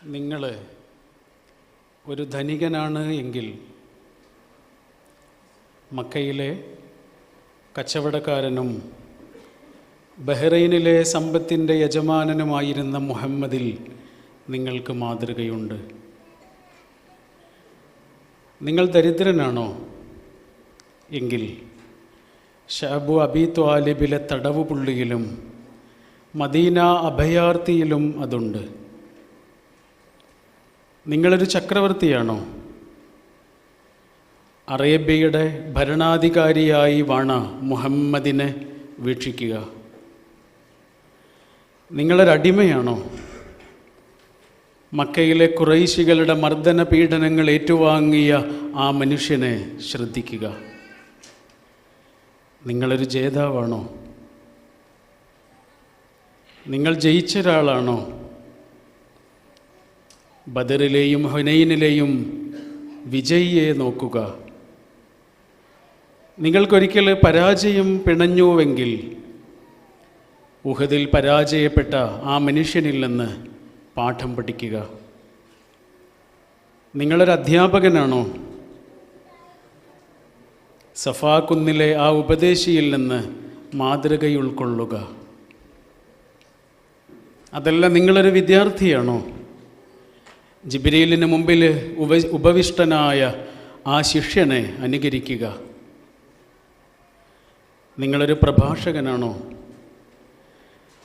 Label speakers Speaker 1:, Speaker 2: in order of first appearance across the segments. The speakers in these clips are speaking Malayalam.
Speaker 1: നിങ്ങൾ ഒരു ധനികനാണ് എങ്കിൽ മക്കയിലെ കച്ചവടക്കാരനും ബഹ്റൈനിലെ സമ്പത്തിൻ്റെ യജമാനനുമായിരുന്ന മുഹമ്മദിൽ നിങ്ങൾക്ക് മാതൃകയുണ്ട്. നിങ്ങൾ ദരിദ്രനാണോ എങ്കിൽ ഷഅബു അബി ത്വാലിബിലെ തടവുപുള്ളിയിലും മദീന അഭയാർത്ഥിയിലും അതുണ്ട്. നിങ്ങളൊരു ചക്രവർത്തിയാണോ? അറേബ്യയുടെ ഭരണാധികാരിയായി വാണ മുഹമ്മദിനെ വീക്ഷിക്കുക. നിങ്ങളൊരടിമയാണോ? മക്കയിലെ ഖുറൈശികളുടെ മർദ്ദന പീഡനങ്ങൾ ഏറ്റുവാങ്ങിയ ആ മനുഷ്യനെ ശ്രദ്ധിക്കുക. നിങ്ങളൊരു ജേതാവാണോ? നിങ്ങൾ ജയിച്ച ഒരാളാണോ? ബദറിലെയും ഹുനൈനിലെയും വിജയിയെ നോക്കുക. നിങ്ങൾക്കൊരിക്കൽ പരാജയം പിണഞ്ഞുവെങ്കിൽ ഉഹദിൽ പരാജയപ്പെട്ട ആ മനുഷ്യനിൽ നിന്ന് പാഠം പഠിക്കുക. നിങ്ങളൊരു അധ്യാപകനാണോ? സഫാ കുന്നിലെ ആ ഉപദേശിയിൽ നിന്ന് മാതൃക ഉൾക്കൊള്ളുക. അതല്ല, നിങ്ങളൊരു വിദ്യാർത്ഥിയാണോ? ജിബ്രീലിന് മുമ്പിൽ ഉപവിഷ്ടനായ ആ ശിഷ്യനെ അനുകരിക്കുക. നിങ്ങളൊരു പ്രഭാഷകനാണോ?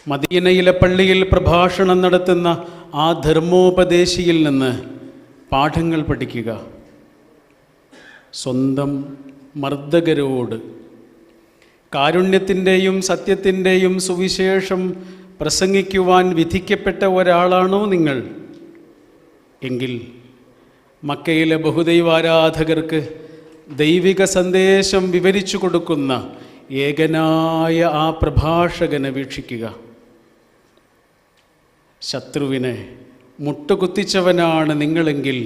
Speaker 1: മദീനയിലെ പള്ളിയിൽ പ്രഭാഷണം നടത്തുന്ന ആ ധർമ്മോപദേശിയിൽ നിന്ന് പാഠങ്ങൾ പഠിക്കുക. സ്വന്തം മർദ്ദകരോട് കാരുണ്യത്തിൻ്റെയും സത്യത്തിൻ്റെയും സുവിശേഷം പ്രസംഗിക്കുവാൻ വിധിക്കപ്പെട്ട ഒരാളാണോ നിങ്ങൾ എങ്കിൽ മക്കയിലെ ബഹുദൈവാരാധകർക്ക് ദൈവിക സന്ദേശം വിവരിച്ചു കൊടുക്കുന്ന ഏകനായ ആ പ്രഭാഷകനെ വീക്ഷിക്കുക. ശത്രുവിനെ മുട്ടുകുത്തിച്ചവനാണ് നിങ്ങളെങ്കിൽ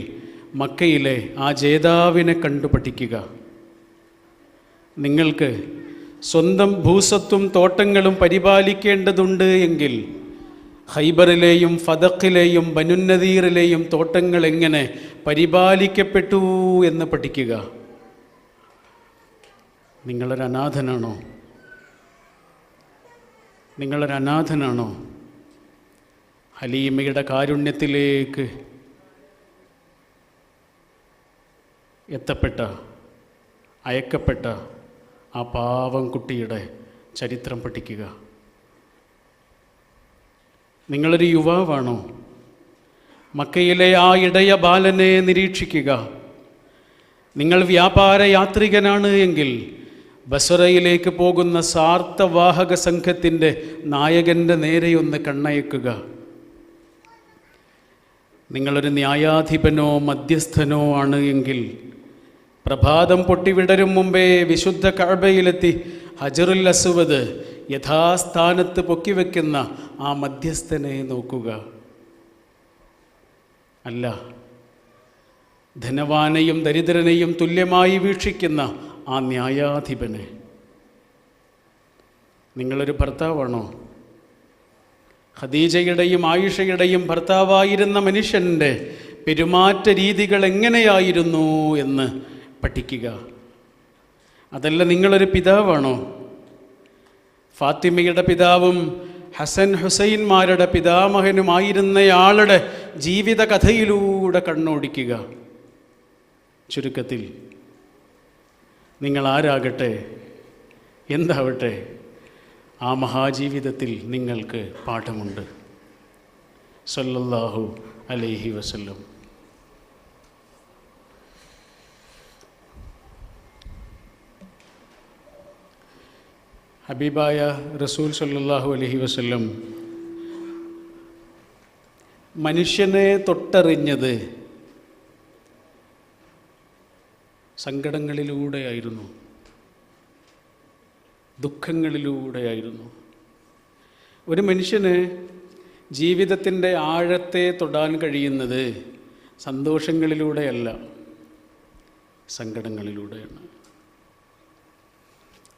Speaker 1: മക്കയിലെ ആ ജേതാവിനെ കണ്ടു പഠിക്കുക. നിങ്ങൾക്ക് സ്വന്തം ഭൂസ്വത്തും തോട്ടങ്ങളും പരിപാലിക്കേണ്ടതുണ്ട് എങ്കിൽ ഖൈബറിലെയും ഫദഖിലെയും ബനുന്നദീറിലെയും തോട്ടങ്ങൾ എങ്ങനെ പരിപാലിക്കപ്പെട്ടു എന്ന് പഠിക്കുക. നിങ്ങളൊരു അനാഥനാണോ? നിങ്ങളൊരു അനാഥനാണോ? ഹലീമയുടെ കാരുണ്യത്തിലേക്ക് എത്തപ്പെട്ട, അയക്കപ്പെട്ട ആ പാവം കുട്ടിയുടെ ചരിത്രം പഠിക്കുക. നിങ്ങളൊരു യുവാവാണോ? മക്കയിലെ ആ ഇടയ ബാലനെ നിരീക്ഷിക്കുക. നിങ്ങൾ വ്യാപാര യാത്രികനാണ് എങ്കിൽ ബസ്രയിലേക്ക് പോകുന്ന സാർത്ഥവാഹക സംഘത്തിൻ്റെ നായകൻ്റെ നേരെയൊന്ന് കണ്ണയക്കുക. നിങ്ങളൊരു ന്യായാധിപനോ മധ്യസ്ഥനോ ആണ് എങ്കിൽ പ്രഭാതം പൊട്ടിവിടരും മുമ്പേ വിശുദ്ധ കഅബയിലെത്തി ഹജറുൽ അസ്വദ് യഥാസ്ഥാനത്ത് പൊക്കിവെക്കുന്ന ആ മധ്യസ്ഥനെ നോക്കുക. അല്ല, ധനവാനെയും ദരിദ്രനെയും തുല്യമായി വീക്ഷിക്കുന്ന ആ ന്യായാധിപനെ. നിങ്ങളൊരു ഭർത്താവാണോ? ഖദീജയുടെയും ആയിഷയുടെയും ഭർത്താവായിരുന്ന മനുഷ്യൻ്റെ പെരുമാറ്റ രീതികൾ എങ്ങനെയായിരുന്നു എന്ന് പഠിക്കുക. അതല്ല, നിങ്ങളൊരു പിതാവാണോ? ഫാത്തിമയുടെ പിതാവും ഹസൻ ഹുസൈൻമാരുടെ പിതാമഹനുമായിരുന്നയാളുടെ ജീവിത കഥയിലൂടെ കണ്ണോടിക്കുക. ചുരുക്കത്തിൽ നിങ്ങൾ ആരാകട്ടെ, എന്താവട്ടെ, ആ മഹാജീവിതത്തിൽ നിങ്ങൾക്ക് പാഠമുണ്ട്. സല്ലല്ലാഹു അലൈഹി വസല്ലം. ഹബീബായ റസൂൽ സല്ലല്ലാഹു അലൈഹി വസല്ലം മനുഷ്യനെ തൊട്ടറിഞ്ഞത് സങ്കടങ്ങളിലൂടെയായിരുന്നു, ദുഃഖങ്ങളിലൂടെയായിരുന്നു. ഒരു മനുഷ്യന് ജീവിതത്തിൻ്റെ ആഴത്തെ തൊടാൻ കഴിയുന്നത് സന്തോഷങ്ങളിലൂടെയല്ല, സങ്കടങ്ങളിലൂടെയാണ്.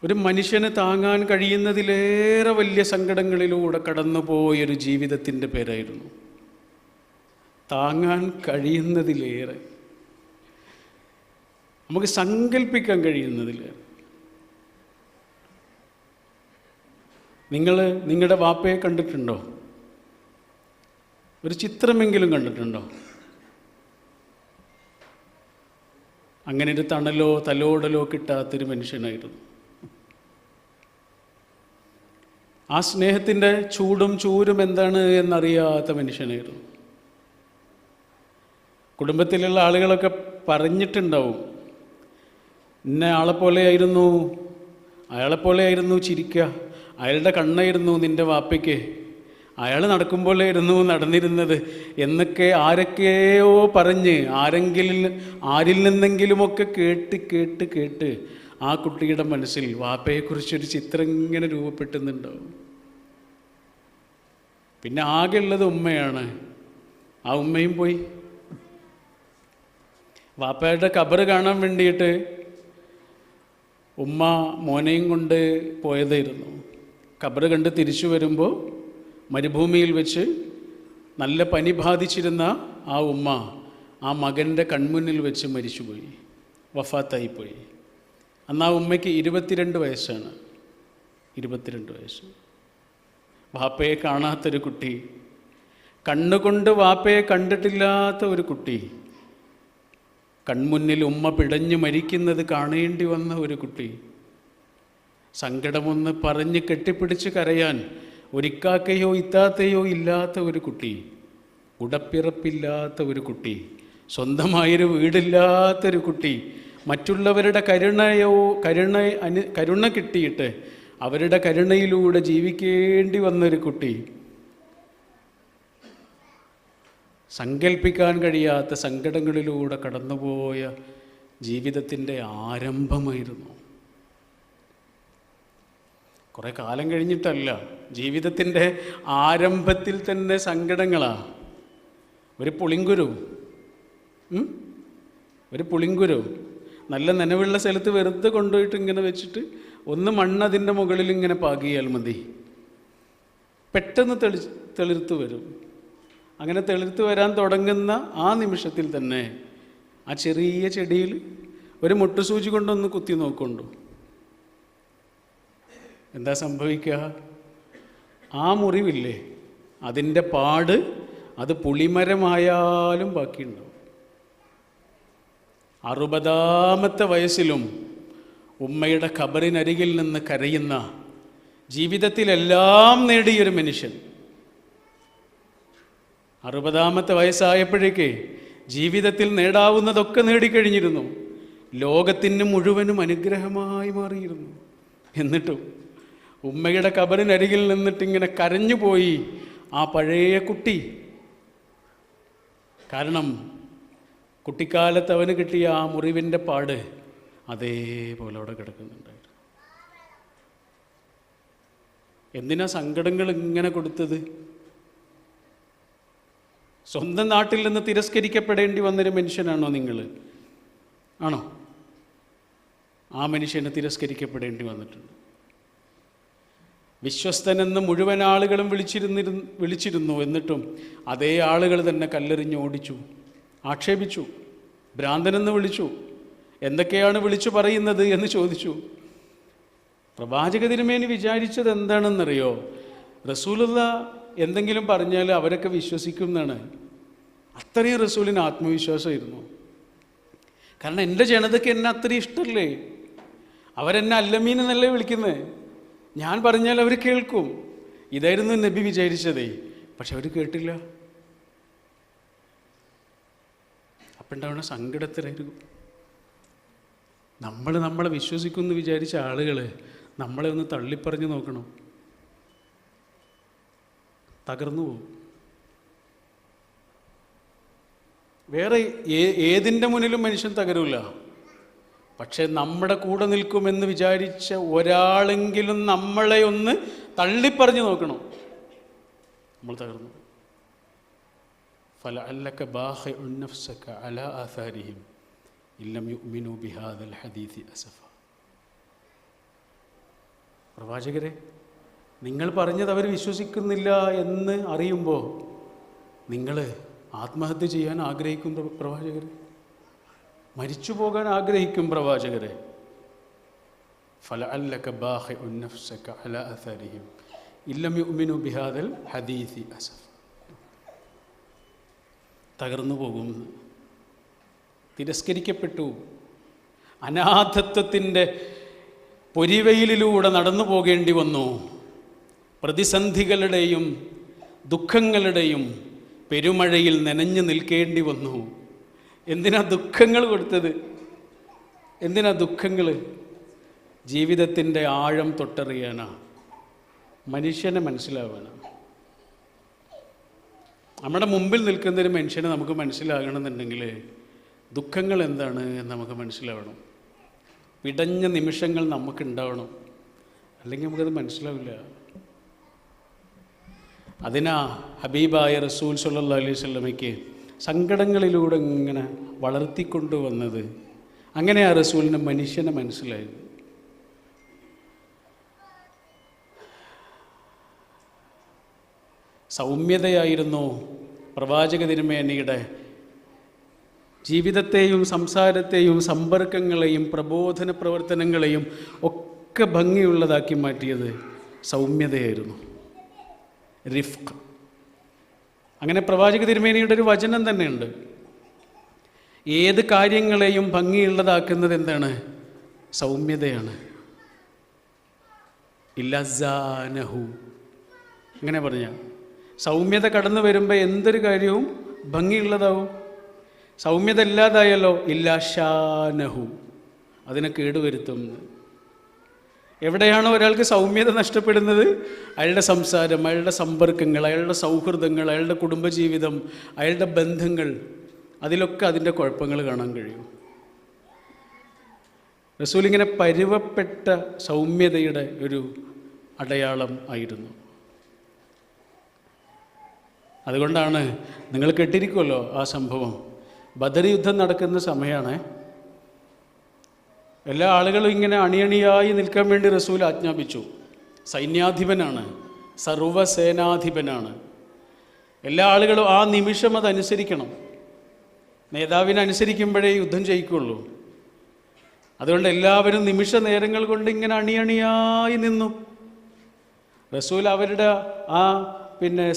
Speaker 1: ഒരു മനുഷ്യന് താങ്ങാൻ കഴിയുന്നതിലേറെ വലിയ സങ്കടങ്ങളിലൂടെ കടന്നുപോയൊരു ജീവിതത്തിൻ്റെ പേരായിരുന്നു താങ്ങാൻ കഴിയുന്നതിലേറെ, നമുക്ക് സങ്കല്പിക്കാൻ കഴിയുന്നതിലേറെ. നിങ്ങൾ നിങ്ങളുടെ വാപ്പയെ കണ്ടിട്ടുണ്ടോ? ഒരു ചിത്രമെങ്കിലും കണ്ടിട്ടുണ്ടോ? അങ്ങനെ ഒരു തണലോ തലോടലോ കിട്ടാത്തൊരു മനുഷ്യനായിരുന്നു. ആ സ്നേഹത്തിൻ്റെ ചൂടും ചൂരും എന്താണ് എന്നറിയാത്ത മനുഷ്യനായിരുന്നു. കുടുംബത്തിലുള്ള ആളുകളൊക്കെ പറഞ്ഞിട്ടുണ്ടാവും, ഇന്ന ആളെപ്പോലെയായിരുന്നു, അയാളെപ്പോലെയായിരുന്നു ചിരിക്കുക, അയാളുടെ കണ്ണായിരുന്നു നിൻ്റെ വാപ്പയ്ക്ക്, അയാൾ നടക്കുമ്പോഴായിരുന്നു നടന്നിരുന്നത് എന്നൊക്കെ ആരൊക്കെയോ പറഞ്ഞ് ആരിൽ നിന്നെങ്കിലുമൊക്കെ കേട്ട് ആ കുട്ടിയുടെ മനസ്സിൽ വാപ്പയെക്കുറിച്ചൊരു ചിത്രം ഇങ്ങനെ രൂപപ്പെട്ടുന്നുണ്ടാവും. പിന്നെ ആകെ ഉള്ളത് ഉമ്മയാണ്. ആ ഉമ്മയും പോയി. വാപ്പയുടെ ഖബറ് കാണാൻ വേണ്ടിയിട്ട് ഉമ്മ മോനെയും കൊണ്ട് പോയതായിരുന്നു. ഖബറ് കണ്ട് തിരിച്ചു വരുമ്പോൾ മരുഭൂമിയിൽ വെച്ച് നല്ല പനി ബാധിച്ചിരുന്ന ആ ഉമ്മ ആ മകൻ്റെ കൺമുന്നിൽ വെച്ച് മരിച്ചുപോയി, വഫാത്തായിപ്പോയി. അന്ന് ആ ഉമ്മയ്ക്ക് 22 വയസ്സാണ്. 22 വയസ്സ്. വാപ്പയെ കാണാത്തൊരു കുട്ടി, കണ്ണുകൊണ്ട് വാപ്പയെ കണ്ടിട്ടില്ലാത്ത ഒരു കുട്ടി, കൺമുന്നിൽ ഉമ്മ പിടഞ്ഞു മരിക്കുന്നത് കാണേണ്ടി വന്ന ഒരു കുട്ടി, സങ്കടമൊന്ന് പറഞ്ഞ് കെട്ടിപ്പിടിച്ച് കരയാൻ ഒരിക്കാക്കയോ ഇത്താത്തയോ ഇല്ലാത്ത ഒരു കുട്ടി, ഉടപ്പിറപ്പില്ലാത്ത ഒരു കുട്ടി, സ്വന്തമായൊരു വീടില്ലാത്തൊരു കുട്ടി, മറ്റുള്ളവരുടെ കരുണ കിട്ടിയിട്ട് അവരുടെ കരുണയിലൂടെ ജീവിക്കേണ്ടി വന്നൊരു കുട്ടി, സങ്കല്പിക്കാൻ കഴിയാത്ത സങ്കടങ്ങളിലൂടെ കടന്നുപോയ ജീവിതത്തിൻ്റെ ആരംഭമായിരുന്നു. കുറേ കാലം കഴിഞ്ഞിട്ടല്ല, ജീവിതത്തിൻ്റെ ആരംഭത്തിൽ തന്നെ സങ്കടങ്ങളാണ്. ഒരു പുളിങ്കുരു നല്ല നനവുള്ള സ്ഥലത്ത് വെറുതെ കൊണ്ടുപോയിട്ട് ഇങ്ങനെ വെച്ചിട്ട് ഒന്ന് മണ്ണ് അതിൻ്റെ മുകളിൽ ഇങ്ങനെ പാകിയാൽ മതി, പെട്ടെന്ന് തെളിർത്ത് വരും. അങ്ങനെ തെളിർത്ത് വരാൻ തുടങ്ങുന്ന ആ നിമിഷത്തിൽ തന്നെ ആ ചെറിയ ചെടിയിൽ ഒരു മുട്ടുസൂചി കൊണ്ടൊന്ന് കുത്തി നോക്കൊണ്ടു, എന്താ സംഭവിക്കുക? ആ മുറിവില്ലേ, അതിൻ്റെ പാട് അത് പുളിമരമായാലും ബാക്കിയുണ്ടാവും. 60ാമത്തെ വയസ്സിലും ഉമ്മയുടെ ഖബറിനരികിൽ നിന്ന് കരയുന്ന, ജീവിതത്തിലെല്ലാം നേടിയൊരു മനുഷ്യൻ. 60ാമത്തെ വയസ്സായപ്പോഴേക്ക് ജീവിതത്തിൽ നേടാവുന്നതൊക്കെ നേടിക്കഴിഞ്ഞിരുന്നു. ലോകത്തിന് മുഴുവനും അനുഗ്രഹമായി മാറിയിരുന്നു. എന്നിട്ടും ഉമ്മയുടെ ഖബറിനരികിൽ നിന്നിട്ടിങ്ങനെ കരഞ്ഞുപോയി ആ പഴയ കുട്ടി. കാരണം കുട്ടിക്കാലത്ത് അവന് കിട്ടിയ ആ മുറിവിൻ്റെ പാട് അതേപോലെ അവിടെ കിടക്കുന്നുണ്ടായിരുന്നു. എന്തിനാ സങ്കടങ്ങൾ ഇങ്ങനെ കൊടുത്തത്? സ്വന്തം നാട്ടിൽ നിന്ന് തിരസ്കരിക്കപ്പെടേണ്ടി വന്നൊരു മനുഷ്യനാണോ നിങ്ങൾ? ആണോ? ആ മനുഷ്യനെ തിരസ്കരിക്കപ്പെടേണ്ടി വന്നിട്ടുണ്ട്. വിശ്വസ്തനെന്ന് മുഴുവൻ ആളുകളും വിളിച്ചിരുന്നു. എന്നിട്ടും അതേ ആളുകൾ തന്നെ കല്ലെറിഞ്ഞ് ഓടിച്ചു, ആക്ഷേപിച്ചു, ഭ്രാന്തനെന്ന് വിളിച്ചു. എന്തൊക്കെയാണ് വിളിച്ചു പറയുന്നത് എന്ന് ചോദിച്ചു. പ്രവാചക തിരുമേനി വിചാരിച്ചത് എന്താണെന്നറിയോ? റസൂലുള്ള എന്തെങ്കിലും പറഞ്ഞാൽ അവരൊക്കെ വിശ്വസിക്കും എന്നാണ്. അത്രയും റസൂലിന് ആത്മവിശ്വാസമായിരുന്നു. കാരണം എൻ്റെ ജനതയ്ക്ക് എന്നെ അത്രയും ഇഷ്ടമല്ലേ, അവരെന്നെ അല്ലമീൻ എന്നല്ലേ വിളിക്കുന്നത്, ഞാൻ പറഞ്ഞാൽ അവർ കേൾക്കും. ഇതായിരുന്നു നബി വിചാരിച്ചതേ. പക്ഷെ അവർ കേട്ടില്ല. അപ്പം ഉണ്ടാവുന്ന സങ്കടത്തിലായിരിക്കും. നമ്മളെ വിശ്വസിക്കുമെന്ന് വിചാരിച്ച ആളുകൾ നമ്മളെ ഒന്ന് തള്ളിപ്പറഞ്ഞ് നോക്കണം, തകർന്നു പോകും. വേറെ ഏതിൻ്റെ മുന്നിലും മനുഷ്യൻ തകരൂല. പക്ഷെ നമ്മുടെ കൂടെ നിൽക്കുമെന്ന് വിചാരിച്ച ഒരാളെങ്കിലും നമ്മളെ ഒന്ന് തള്ളിപ്പറഞ്ഞു നോക്കണം, നമ്മൾ തകർന്നു. ഫലഅല്ലക ബാഖിഉൻ നഫ്സക അലാ ആഥാരിഹിം ഇല്ലം യുഅ്മിനൂ ബിഹാദൽ ഹദീഥി അസഫ. പ്രവാചകരെ, നിങ്ങൾ പറഞ്ഞത് അവർ വിശ്വസിക്കുന്നില്ല എന്ന് അറിയുമ്പോൾ നിങ്ങൾ ആത്മഹത്യ ചെയ്യാൻ ആഗ്രഹിക്കും പ്രവാചകർ, മരിച്ചു പോകാൻ ആഗ്രഹിക്കും പ്രവാചകരെ. ഫലഅല്ലക ബാഖിഉൻ നഫ്സക അലാ അഥരിഹിം ഇല്ലം യുഅ്മിനു ബിഹാദൽ ഹദീസി അസഫ്. തകർന്നു പോകും, തിരസ്കരിക്കപ്പെട്ടു, അനാഥത്വത്തിൻ്റെ പൊരിവെയിലൂടെ നടന്നു പോകേണ്ടി വന്നു, പ്രതിസന്ധികളുടെയും ദുഃഖങ്ങളുടെയും പെരുമഴയിൽ നനഞ്ഞു നിൽക്കേണ്ടി വന്നു. എന്തിനാ ദുഃഖങ്ങൾ കൊടുത്തത്? എന്തിനാ ദുഃഖങ്ങൾ? ജീവിതത്തിൻ്റെ ആഴം തൊട്ടറിയാനാ, മനുഷ്യനെ മനസ്സിലാവാനാണ്. നമ്മുടെ മുമ്പിൽ നിൽക്കുന്നൊരു മനുഷ്യനെ നമുക്ക് മനസ്സിലാകണമെന്നുണ്ടെങ്കിൽ ദുഃഖങ്ങൾ എന്താണ് എന്ന് നമുക്ക് മനസ്സിലാവണം. പിടഞ്ഞ നിമിഷങ്ങൾ നമുക്കുണ്ടാവണം, അല്ലെങ്കിൽ നമുക്കത് മനസ്സിലാവില്ല. അതിനാ ഹബീബായ റസൂൽ സല്ലല്ലാഹു അലൈഹി വസല്ലമയ്ക്ക് സങ്കടങ്ങളിലൂടെ ഇങ്ങനെ വളർത്തിക്കൊണ്ടുവന്നത്. അങ്ങനെ ആ റസൂലിന് മനുഷ്യനെ മനസ്സിലായത്. സൗമ്യതയായിരുന്നു പ്രവാചക തിരുമേനിയുടെ ജീവിതത്തെയും സംസാരത്തെയും സമ്പർക്കങ്ങളെയും പ്രബോധന പ്രവർത്തനങ്ങളെയും ഒക്കെ ഭംഗിയുള്ളതാക്കി മാറ്റിയത് സൗമ്യതയായിരുന്നു, റിഫ്ഖ്. അങ്ങനെ പ്രവാചക തിരുമേനിയുടെ ഒരു വചനം തന്നെയുണ്ട്, ഏത് കാര്യങ്ങളെയും ഭംഗിയുള്ളതാക്കുന്നത് എന്താണ്? സൗമ്യതയാണ്. ഇല്ലസാനഹു, അങ്ങനെ പറഞ്ഞ സൗമ്യത കടന്നു വരുമ്പോൾ എന്തൊരു കാര്യവും ഭംഗിയുള്ളതാവും. സൗമ്യത ഇല്ലാതായല്ലോ ഇല്ലാഷാനഹു, അതിനെ കേടുവരുത്തും. എവിടെയാണോ ഒരാൾക്ക് സൗമ്യത നഷ്ടപ്പെടുന്നത്, അയാളുടെ സംസാരം, അയാളുടെ സമ്പർക്കങ്ങൾ, അയാളുടെ സൗഹൃദങ്ങൾ, അയാളുടെ കുടുംബജീവിതം, അയാളുടെ ബന്ധങ്ങൾ, അതിലൊക്കെ അതിൻ്റെ കുഴപ്പങ്ങൾ കാണാൻ കഴിയും. റസൂലിങ്ങനെ പരുവപ്പെട്ട സൗമ്യതയുടെ ഒരു അടയാളം ആയിരുന്നു. അതുകൊണ്ടാണ് നിങ്ങൾ കേട്ടിരിക്കുമല്ലോ ആ സംഭവം. ബദർ യുദ്ധം നടക്കുന്ന സമയമാണ്. എല്ലാ ആളുകളും ഇങ്ങനെ അണിയണിയായി നിൽക്കാൻ വേണ്ടി റസൂൽ ആജ്ഞാപിച്ചു. സൈന്യാധിപനാണ്, സർവ്വസേനാധിപനാണ്. എല്ലാ ആളുകളും ആ നിമിഷം അതനുസരിക്കണം. നേതാവിനെ അനുസരിക്കുമ്പോഴേ യുദ്ധം ജയിക്കുള്ളൂ. അതുകൊണ്ട് എല്ലാവരും നിമിഷ നേരങ്ങൾ കൊണ്ട് ഇങ്ങനെ അണിയണിയായി നിന്നു. റസൂൽ അവരുടെ ആ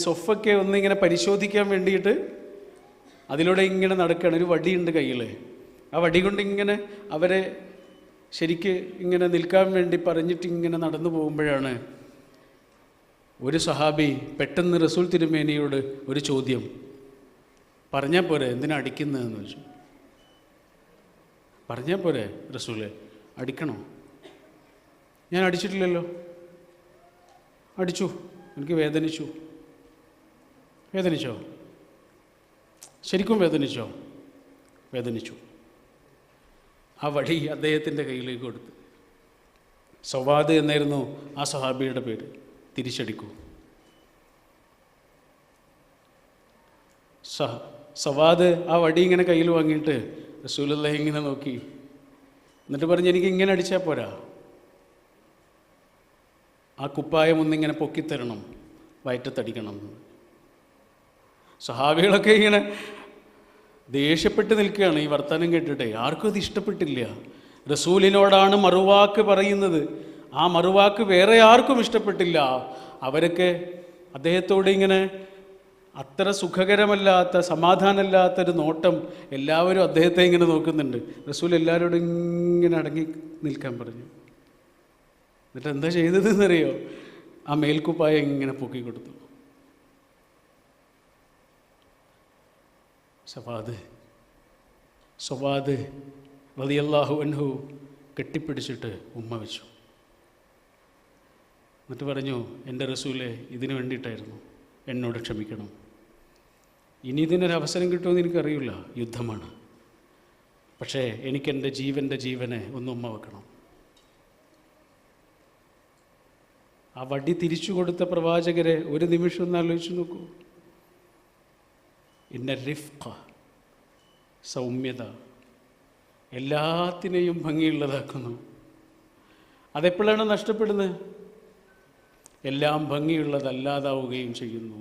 Speaker 1: സൊഫൊക്കെ ഒന്നിങ്ങനെ പരിശോധിക്കാൻ വേണ്ടിയിട്ട് അതിലൂടെ ഇങ്ങനെ നടക്കുകയാണ്. ഒരു വടിയുണ്ട് കയ്യിൽ. ആ വടി കൊണ്ട് ഇങ്ങനെ അവരെ ശരിക്ക് ഇങ്ങനെ നിൽക്കാൻ വേണ്ടി പറഞ്ഞിട്ട് ഇങ്ങനെ നടന്നു പോകുമ്പോഴാണ് ഒരു സഹാബി പെട്ടെന്ന് റസൂൽ തിരുമേനിയോട് ഒരു ചോദ്യം. പറഞ്ഞാൽ പോരെ, എന്തിനാ അടിക്കുന്നതെന്ന് വെച്ചു. പറഞ്ഞാൽ പോരെ റസൂലെ, അടിക്കണോ? ഞാൻ അടിച്ചിട്ടില്ലല്ലോ. അടിച്ചു, എനിക്ക് വേദനിച്ചു. വേദനിച്ചോ? ശരിക്കും വേദനിച്ചോ? വേദനിച്ചു. ആ വടി അദ്ദേഹത്തിൻ്റെ കയ്യിലേക്ക് കൊടുത്ത്. സവാദ് എന്നായിരുന്നു ആ സഹാബിയുടെ പേര്. തിരിച്ചടിക്കൂ. സവാദ് ആ വടി ഇങ്ങനെ കയ്യിൽ വാങ്ങിയിട്ട് റസൂലുള്ളാഹി ഇങ്ങനെ നോക്കി. എന്നിട്ട് പറഞ്ഞ്, എനിക്ക് ഇങ്ങനെ അടിച്ചാൽ പോരാ, ആ കുപ്പായം ഒന്നിങ്ങനെ പൊക്കിത്തരണം, വയറ്റത്തടിക്കണം. സഹാബികളൊക്കെ ഇങ്ങനെ ദേഷ്യപ്പെട്ട് നിൽക്കുകയാണ് ഈ വർത്തമാനം കേട്ടിട്ടേ. ആർക്കും അത് ഇഷ്ടപ്പെട്ടില്ല. റസൂലിനോടാണ് മറുവാക്ക് പറയുന്നത്. ആ മറുവാക്ക് വേറെ ആർക്കും ഇഷ്ടപ്പെട്ടില്ല. അവരൊക്കെ അദ്ദേഹത്തോട് ഇങ്ങനെ അത്ര സുഖകരമല്ലാത്ത, സമാധാനമില്ലാത്തൊരു നോട്ടം എല്ലാവരും അദ്ദേഹത്തെ ഇങ്ങനെ നോക്കുന്നുണ്ട്. റസൂൽ എല്ലാവരോടും ഇങ്ങനെ അടങ്ങി നിൽക്കാൻ പറഞ്ഞു. എന്നിട്ട് എന്താ ചെയ്തതെന്നറിയോ? ആ മേൽക്കുപ്പായ ഇങ്ങനെ പൊക്കി കൊടുത്തു. സവാദ് റളിയല്ലാഹു അൻഹു കെട്ടിപ്പിടിച്ചിട്ട് ഉമ്മ വെച്ചു. എന്നിട്ട് പറഞ്ഞു, എൻ്റെ റസൂലെ, ഇതിനു വേണ്ടിയിട്ടായിരുന്നു, എന്നോട് ക്ഷമിക്കണം. ഇനി ഇതിനൊരവസരം കിട്ടുമെന്ന് എനിക്കറിയില്ല, യുദ്ധമാണ്. പക്ഷേ എനിക്കെൻ്റെ ജീവനെ ഒന്ന് ഉമ്മ വെക്കണം. ആ വടി തിരിച്ചു കൊടുത്ത പ്രവാചകരെ ഒരു നിമിഷം ഒന്ന് ആലോചിച്ച് നോക്കൂ. ഇന്ന റിഫ്ഖ, സൗമ്യത എല്ലാത്തിനെയും ഭംഗിയുള്ളതാക്കുന്നു. അതെപ്പോഴാണ് നഷ്ടപ്പെടുന്നത്? എല്ലാം ഭംഗിയുള്ളതല്ലാതാവുകയും ചെയ്യുന്നു.